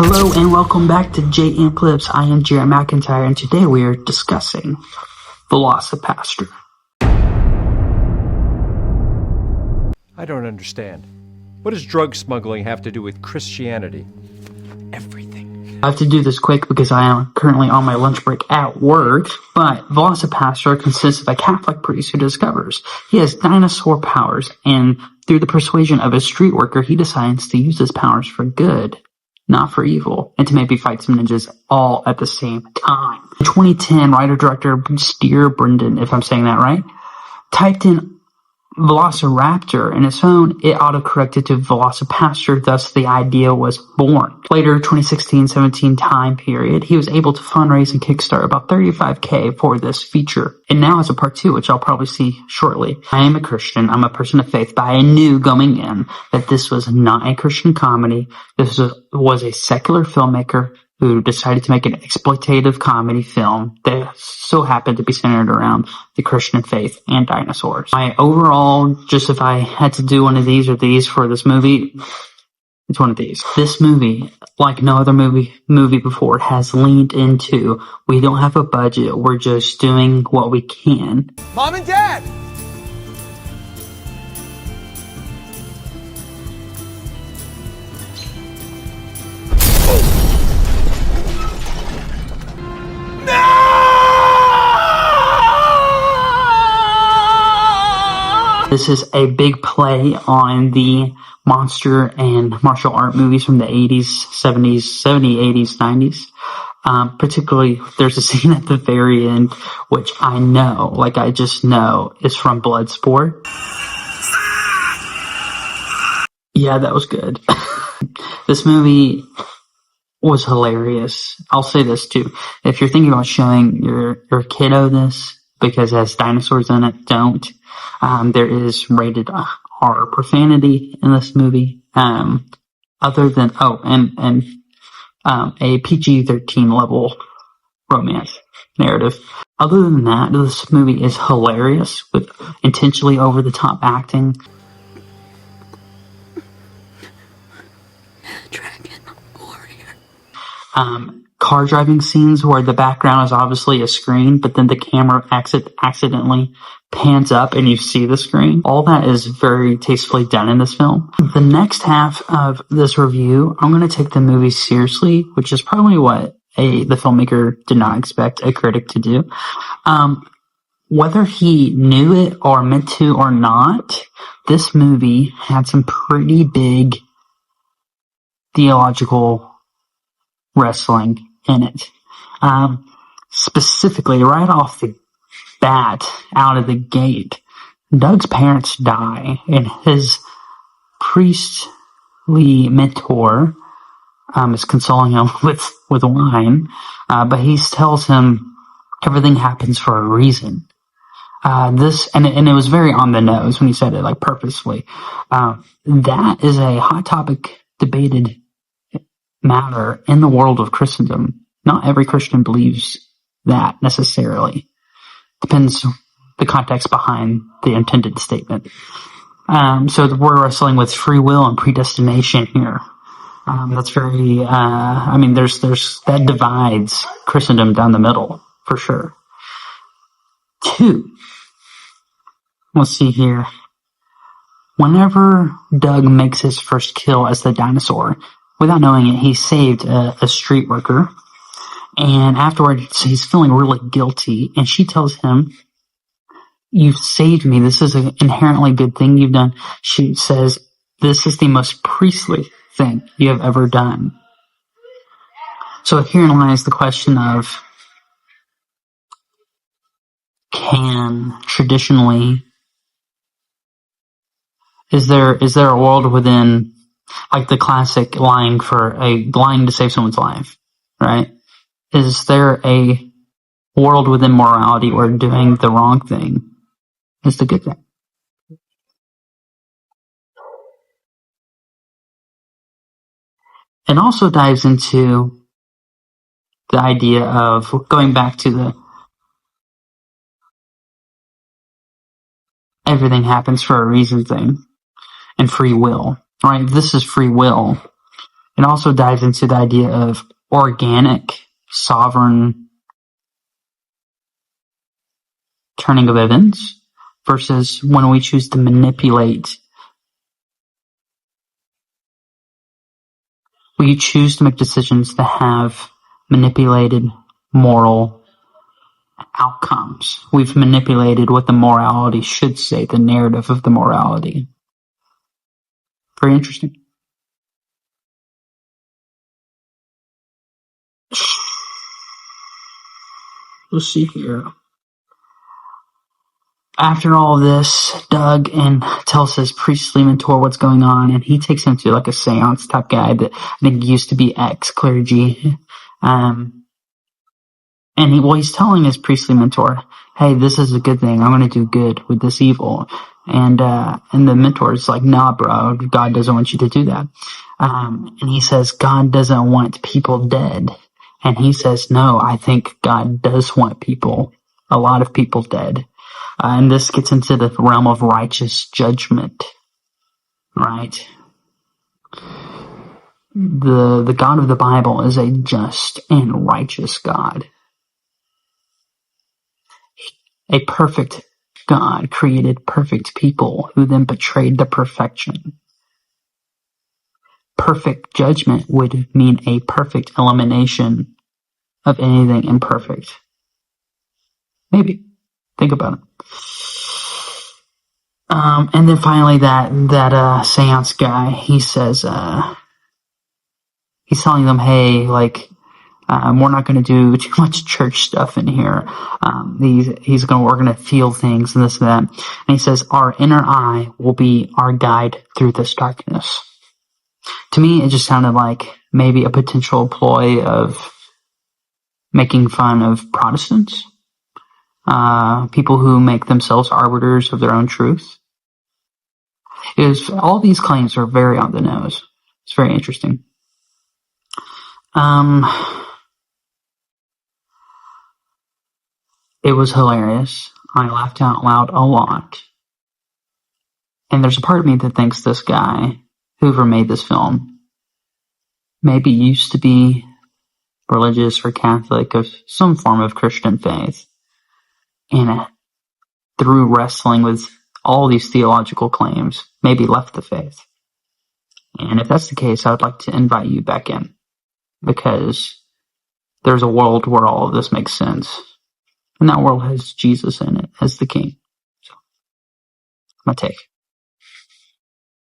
Hello and welcome back to JM Clips. I am Jared McIntyre and today we are discussing VELOCIPASTOR. I don't understand. What does drug smuggling have to do with Christianity? Everything. I have to do this quick because I am currently on my lunch break at work, but VELOCIPASTOR consists of a Catholic priest who discovers he has dinosaur powers, and through the persuasion of a street worker, he decides to use his powers for good, not for evil, and to maybe fight some ninjas all at the same time. In 2010, writer-director Steer Brendan, if I'm saying that right, typed in Velociraptor in his phone. It autocorrected to VELOCIPASTOR, thus the idea was born. Later, 2016-17 time period, he was able to fundraise and kickstart about $35K for this feature. And now it's a part 2, which I'll probably see shortly. I am a Christian, I'm a person of faith, but I knew going in that this was not a Christian comedy. This was a secular filmmaker who decided to make an exploitative comedy film that so happened to be centered around the Christian faith and dinosaurs. My overall, just if I had to do one of these or these for this movie, it's one of these. This movie, like no other movie before, has leaned into, we don't have a budget, we're just doing what we can. Mom and Dad! This is a big play on the monster and martial art movies from the 80s, 70s, 80s, 90s. Particularly, there's a scene at the very end, which I know, like I just know, is from Bloodsport. Yeah, that was good. This movie was hilarious. I'll say this too. If you're thinking about showing your kiddo this, because it has dinosaurs in it, don't. There is rated R profanity in this movie. Other than, a PG-13 level romance narrative. Other than that, this movie is hilarious with intentionally over the top acting. Dragon warrior. Car driving scenes where the background is obviously a screen, but then the camera accidentally pans up and you see the screen. All that is very tastefully done in this film. The next half of this review, I'm going to take the movie seriously, which is probably what the filmmaker did not expect a critic to do. Whether he knew it or meant to or not, this movie had some pretty big theological wrestling in it. Specifically, right off the bat, out of the gate, Doug's parents die, and his priestly mentor is consoling him with wine, but he tells him everything happens for a reason. And it was very on the nose when he said it, like purposefully. That is a hot topic debated matter in the world of Christendom. Not every Christian believes that necessarily. Depends the context behind the intended statement. So we're wrestling with free will and predestination here. That's very, there's that divides Christendom down the middle for sure. 2. Let's see here. Whenever Doug makes his first kill as the dinosaur, without knowing it, he saved a street worker. And afterwards, he's feeling really guilty. And she tells him, "You've saved me. This is an inherently good thing you've done." She says, "This is the most priestly thing you have ever done." So herein lies the question of, is there a world within, like the classic lying to save someone's life, right? Is there a world within morality where doing the wrong thing is the good thing? It also dives into the idea of going back to the everything happens for a reason thing and free will, right? This is free will. It also dives into the idea of organic, sovereign turning of events versus when we choose to manipulate. We choose to make decisions that have manipulated moral outcomes. We've manipulated what the morality should say, the narrative of the morality. Very interesting. Let's see here. After all this, Doug and tells his priestly mentor what's going on, and he takes him to like a seance type guy that I think used to be ex-clergy. And he's telling his priestly mentor, hey, this is a good thing. I'm going to do good with this evil. And the mentor is like, nah, bro, God doesn't want you to do that. And he says, God doesn't want people dead. And he says, no, I think God does want a lot of people dead. And this gets into the realm of righteous judgment, right? The God of the Bible is a just and righteous God. A perfect God created perfect people who then betrayed the perfection. Perfect judgment would mean a perfect elimination of anything imperfect. Maybe. Think about it. And then finally that seance guy, he says, he's telling them, hey, like, we're not going to do too much church stuff in here. We're going to feel things and this and that. And he says, our inner eye will be our guide through this darkness. To me, it just sounded like maybe a potential ploy of making fun of Protestants, people who make themselves arbiters of their own truth. All these claims are very on the nose. It's very interesting. It was hilarious. I laughed out loud a lot. And there's a part of me that thinks this guy, whoever made this film, maybe used to be religious or Catholic of some form of Christian faith. And through wrestling with all these theological claims, maybe left the faith. And if that's the case, I would like to invite you back in, because there's a world where all of this makes sense. And that world has Jesus in it as the king. So, my take.